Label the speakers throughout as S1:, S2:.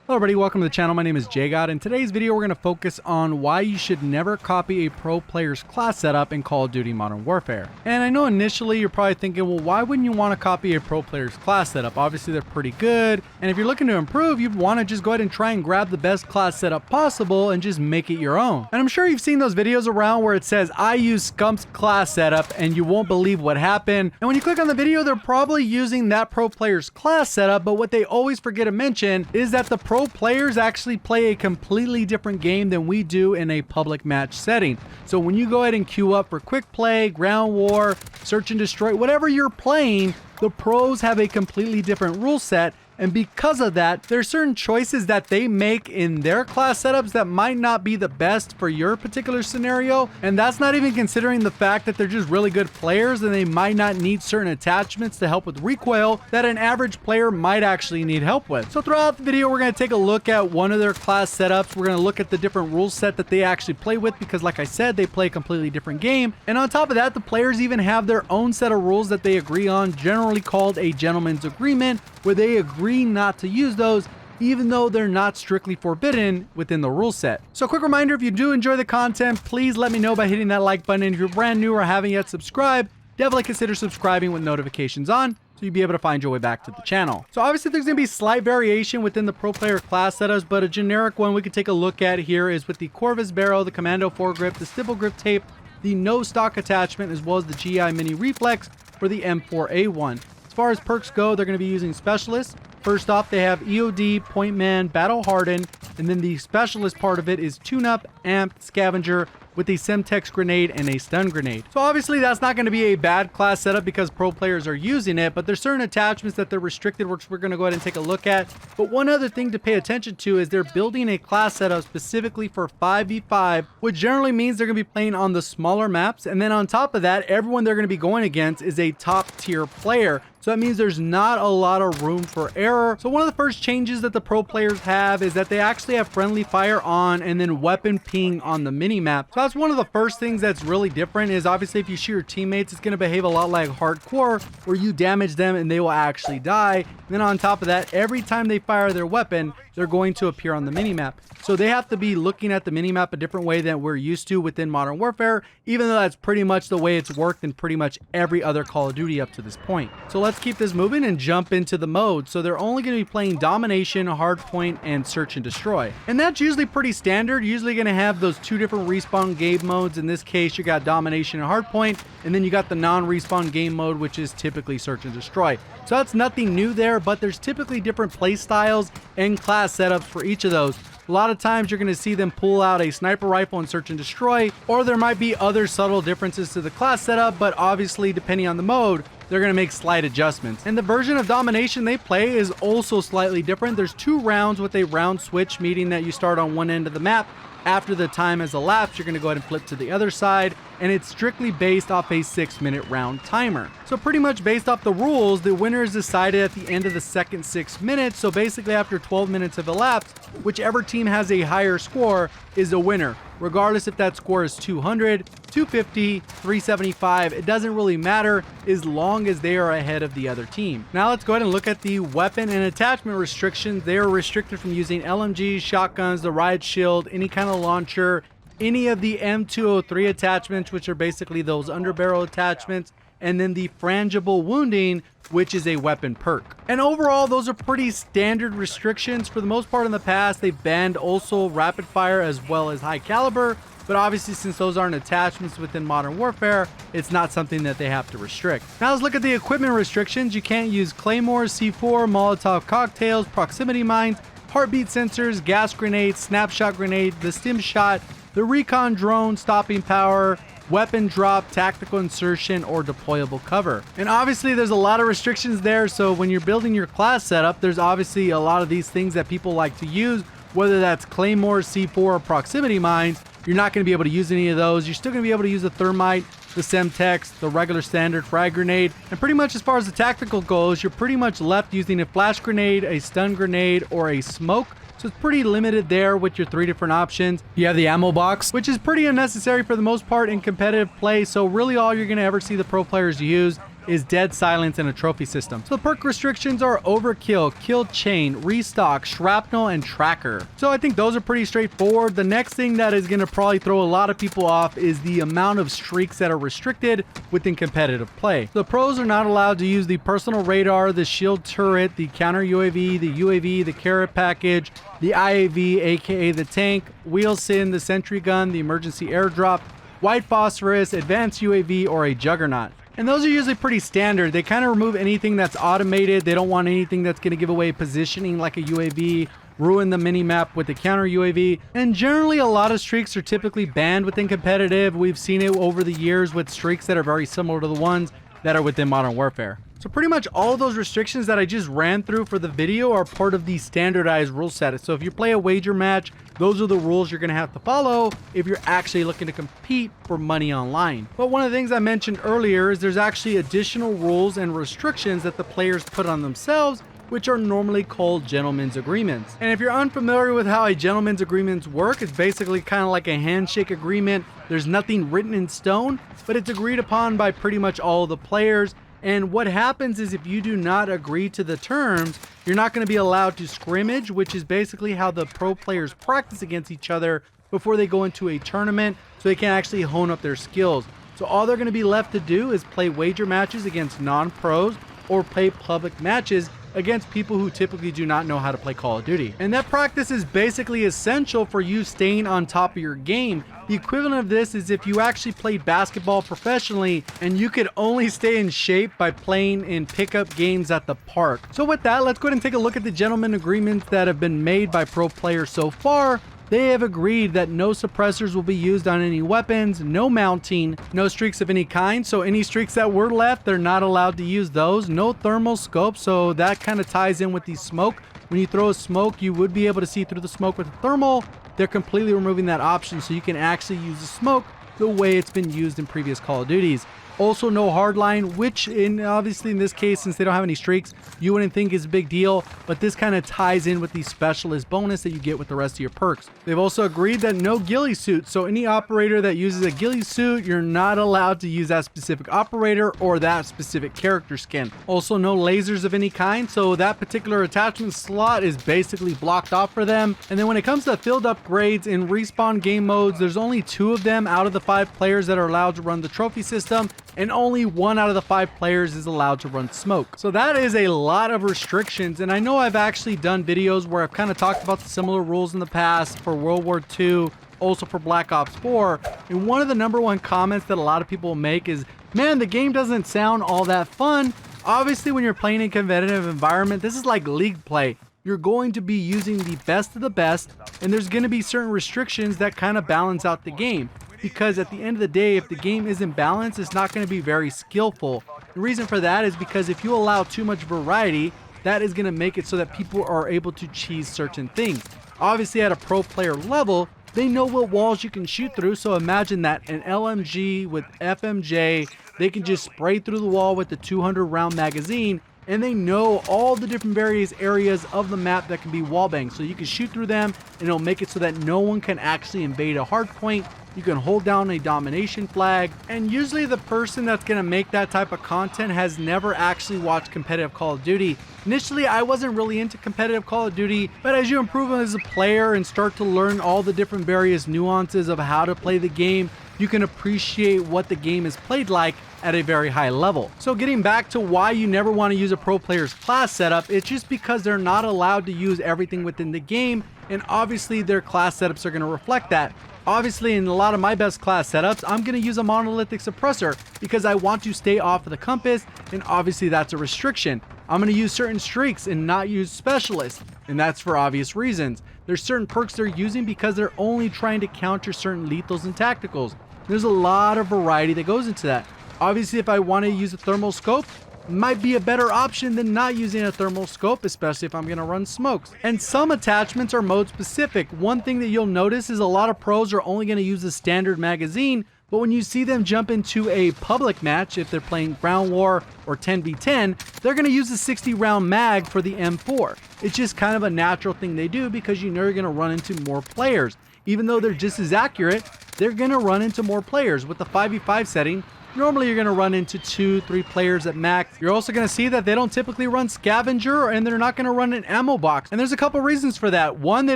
S1: Hello everybody, welcome to the channel. My name is JGOD. In today's video, we're going to focus on why you should never copy a pro player's class setup in Call of Duty Modern Warfare. And I know initially you're probably thinking, well, why wouldn't you want to copy a pro player's class setup? Obviously, they're pretty good. And if you're looking to improve, you'd want to just go ahead and try and grab the best class setup possible and just make it your own. And I'm sure you've seen those videos around where it says, I use Scump's class setup, and you won't believe what happened. And when you click on the video, they're probably using that pro player's class setup, but what they always forget to mention is that the pro players actually play a completely different game than we do in a public match setting. So when you go ahead and queue up for quick play, ground war, search and destroy, whatever you're playing, the pros have a completely different rule set. And because of that, there's certain choices that they make in their class setups that might not be the best for your particular scenario. And that's not even considering the fact that they're just really good players and they might not need certain attachments to help with recoil that an average player might actually need help with. So throughout the video, we're going to take a look at one of their class setups. We're going to look at the different rule set that they actually play with because, like I said, they play a completely different game. And on top of that, the players even have their own set of rules that they agree on, generally called a gentleman's agreement, where they agree not to use those even though they're not strictly forbidden within the rule set. So quick reminder, if you do enjoy the content, please let me know by hitting that like button. And if you're brand new or haven't yet subscribed, definitely consider subscribing with notifications on so you'll be able to find your way back to the channel. So obviously there's going to be slight variation within the pro player class setups, but a generic one we could take a look at here is with the Corvus barrel, the Commando foregrip, the stipple grip tape, the no stock attachment, as well as the GI mini reflex for the M4A1. As far as perks go, they're going to be using specialists. First off, they have EOD, Point Man, Battle Hardened, and then the specialist part of it is Tune Up, Amped, Scavenger, with a Semtex grenade and a stun grenade. So obviously that's not going to be a bad class setup because pro players are using it, but there's certain attachments that they're restricted, which we're going to go ahead and take a look at. But one other thing to pay attention to is they're building a class setup specifically for 5v5, which generally means they're going to be playing on the smaller maps. And then on top of that, everyone they're going to be going against is a top tier player. So that means there's not a lot of room for error. So one of the first changes that the pro players have is that they actually have friendly fire on and then weapon ping on the minimap. So that's one of the first things that's really different is obviously if you shoot your teammates, it's going to behave a lot like hardcore where you damage them and they will actually die. And then on top of that, every time they fire their weapon, they're going to appear on the minimap. So they have to be looking at the minimap a different way than we're used to within Modern Warfare, even though that's pretty much the way it's worked in pretty much every other Call of Duty up to this point. So let's keep this moving and jump into the mode. So they're only going to be playing Domination, Hardpoint, and Search and Destroy. And that's usually pretty standard. Usually going to have those two different respawn game modes. In this case, you got Domination and Hardpoint, and then you got the non-respawn game mode, which is typically Search and Destroy. So that's nothing new there, but there's typically different play styles and class setups for each of those. A lot of times you're going to see them pull out a sniper rifle and search and destroy, or there might be other subtle differences to the class setup, but obviously depending on the mode, they're going to make slight adjustments. And the version of Domination they play is also slightly different. There's 2 rounds with a round switch, meaning that you start on one end of the map. After the time has elapsed, you're going to go ahead and flip to the other side, and it's strictly based off a 6-minute round timer. So pretty much based off the rules, the winner is decided at the end of the second 6 minutes. So basically after 12 minutes have elapsed, whichever team has a higher score is the winner. Regardless if that score is 200, 250, 375, it doesn't really matter as long as they are ahead of the other team. Now let's go ahead and look at the weapon and attachment restrictions. They are restricted from using LMGs, shotguns, the riot shield, any kind of launcher, any of the M203 attachments, which are basically those underbarrel attachments, and then the frangible wounding, which is a weapon perk. And overall, those are pretty standard restrictions. For the most part in the past, they banned also rapid fire as well as high caliber, but obviously since those aren't attachments within Modern Warfare, it's not something that they have to restrict. Now let's look at the equipment restrictions. You can't use claymores, C4, Molotov cocktails, proximity mines, heartbeat sensors, gas grenades, snapshot grenade, the stim shot, the recon drone, stopping power, weapon drop, tactical insertion, or deployable cover. And obviously there's a lot of restrictions there, so when you're building your class setup, there's obviously a lot of these things that people like to use, whether that's claymore, C4, or proximity mines. You're not going to be able to use any of those. You're still going to be able to use the thermite, the Semtex, the regular standard frag grenade, and pretty much as far as the tactical goes, you're pretty much left using a flash grenade, a stun grenade, or a smoke. So it's pretty limited there with your 3 different options. You have the ammo box, which is pretty unnecessary for the most part in competitive play. So really all you're going to ever see the pro players use is dead silence in a trophy system. So the perk restrictions are overkill, kill chain, restock, shrapnel, and tracker. So I think those are pretty straightforward. The next thing that is going to probably throw a lot of people off is the amount of streaks that are restricted within competitive play. The pros are not allowed to use the personal radar, the shield turret, the counter UAV, the carrot package, the IAV, aka the tank, wheelsin, the sentry gun, the emergency airdrop, white phosphorus, advanced UAV, or a juggernaut. And those are usually pretty standard. They kind of remove anything that's automated. They don't want anything that's going to give away positioning like a UAV, ruin the mini-map with the counter UAV. And generally, a lot of streaks are typically banned within competitive. We've seen it over the years with streaks that are very similar to the ones that are within Modern Warfare. So pretty much all of those restrictions that I just ran through for the video are part of the standardized rule set. So if you play a wager match, those are the rules you're going to have to follow if you're actually looking to compete for money online. But one of the things I mentioned earlier is there's actually additional rules and restrictions that the players put on themselves, which are normally called gentlemen's agreements. And if you're unfamiliar with how a gentleman's agreements work, it's basically kind of like a handshake agreement. There's nothing written in stone, but it's agreed upon by pretty much all of the players. And what happens is if you do not agree to the terms, you're not going to be allowed to scrimmage, which is basically how the pro players practice against each other before they go into a tournament, so they can actually hone up their skills. So all they're going to be left to do is play wager matches against non-pros or play public matches against people who typically do not know how to play Call of Duty. And that practice is basically essential for you staying on top of your game. The equivalent of this is if you actually played basketball professionally and you could only stay in shape by playing in pickup games at the park. So with that, let's go ahead and take a look at the gentleman agreements that have been made by pro players so far. They have agreed that no suppressors will be used on any weapons, no mounting, no streaks of any kind. So any streaks that were left, they're not allowed to use those. No thermal scope, so that kind of ties in with the smoke. When you throw a smoke, you would be able to see through the smoke with the thermal. They're completely removing that option so you can actually use the smoke the way it's been used in previous Call of Duties. Also no hardline, which obviously in this case, since they don't have any streaks, you wouldn't think is a big deal, but this kind of ties in with the specialist bonus that you get with the rest of your perks. They've also agreed that no ghillie suit, so any operator that uses a ghillie suit, you're not allowed to use that specific operator or that specific character skin. Also no lasers of any kind, so that particular attachment slot is basically blocked off for them. And then when it comes to field upgrades in respawn game modes, there's only 2 of them out of the 5 players that are allowed to run the trophy system, and only 1 out of the 5 players is allowed to run smoke. So that is a lot of restrictions, and I know I've actually done videos where I've kind of talked about the similar rules in the past for World War II, also for Black Ops 4, and one of the #1 comments that a lot of people make is, man, the game doesn't sound all that fun. Obviously, when you're playing in a competitive environment, this is like league play. You're going to be using the best of the best, and there's going to be certain restrictions that kind of balance out the game. Because at the end of the day, if the game isn't balanced, it's not going to be very skillful. The reason for that is because if you allow too much variety, that is going to make it so that people are able to cheese certain things. Obviously, at a pro player level, they know what walls you can shoot through. So imagine that an LMG with FMJ, they can just spray through the wall with the 200 round magazine, and they know all the different various areas of the map that can be wallbanged. So you can shoot through them, and it'll make it so that no one can actually invade a hard point. You can hold down a domination flag, and usually the person that's going to make that type of content has never actually watched competitive Call of Duty. Initially, I wasn't really into competitive Call of Duty, but as you improve as a player and start to learn all the different various nuances of how to play the game, you can appreciate what the game is played like at a very high level. So getting back to why you never want to use a pro player's class setup, it's just because they're not allowed to use everything within the game, and obviously their class setups are going to reflect that. Obviously, in a lot of my best class setups, I'm going to use a monolithic suppressor because I want to stay off of the compass, and obviously that's a restriction. I'm going to use certain streaks and not use specialists, and that's for obvious reasons. There's certain perks they're using because they're only trying to counter certain lethals and tacticals. There's a lot of variety that goes into that. Obviously, if I want to use a thermal scope, might be a better option than not using a thermal scope, especially if I'm going to run smokes. And some attachments are mode specific. One thing that you'll notice is a lot of pros are only going to use the standard magazine, but when you see them jump into a public match, if they're playing ground war or 10v10, they're going to use the 60 round mag for the M4. It's just kind of a natural thing they do because you know you're going to run into more players. Even though they're just as accurate, they're going to run into more players. With the 5v5 setting, normally you're going to run into 2-3 players at max. You're also going to see that they don't typically run scavenger, and they're not going to run an ammo box. And there's a couple reasons for that. One, they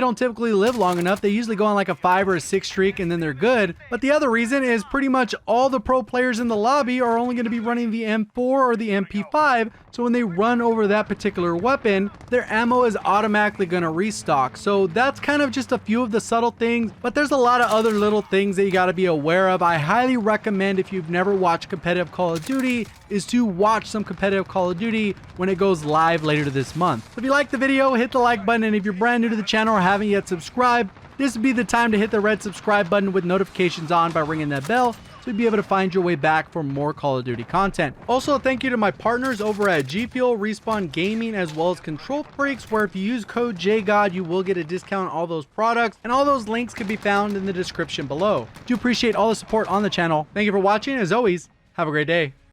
S1: don't typically live long enough. They usually go on like a 5 or a 6 streak and then they're good. But the other reason is pretty much all the pro players in the lobby are only going to be running the M4 or the MP5. So when they run over that particular weapon, their ammo is automatically going to restock. So that's kind of just a few of the subtle things, but there's a lot of other little things that you got to be aware of. I highly recommend, if you've never watched competitive Call of Duty, is to watch some competitive Call of Duty when it goes live later this month. So if you like the video, hit the like button, and if you're brand new to the channel or haven't yet subscribed, this would be the time to hit the red subscribe button with notifications on by ringing that bell, so you'll be able to find your way back for more Call of Duty content. Also, thank you to my partners over at G Fuel, Respawn Gaming, as well as Control Freaks, where if you use code JGOD, you will get a discount on all those products, and all those links can be found in the description below. Do appreciate all the support on the channel. Thank you for watching. As always, have a great day.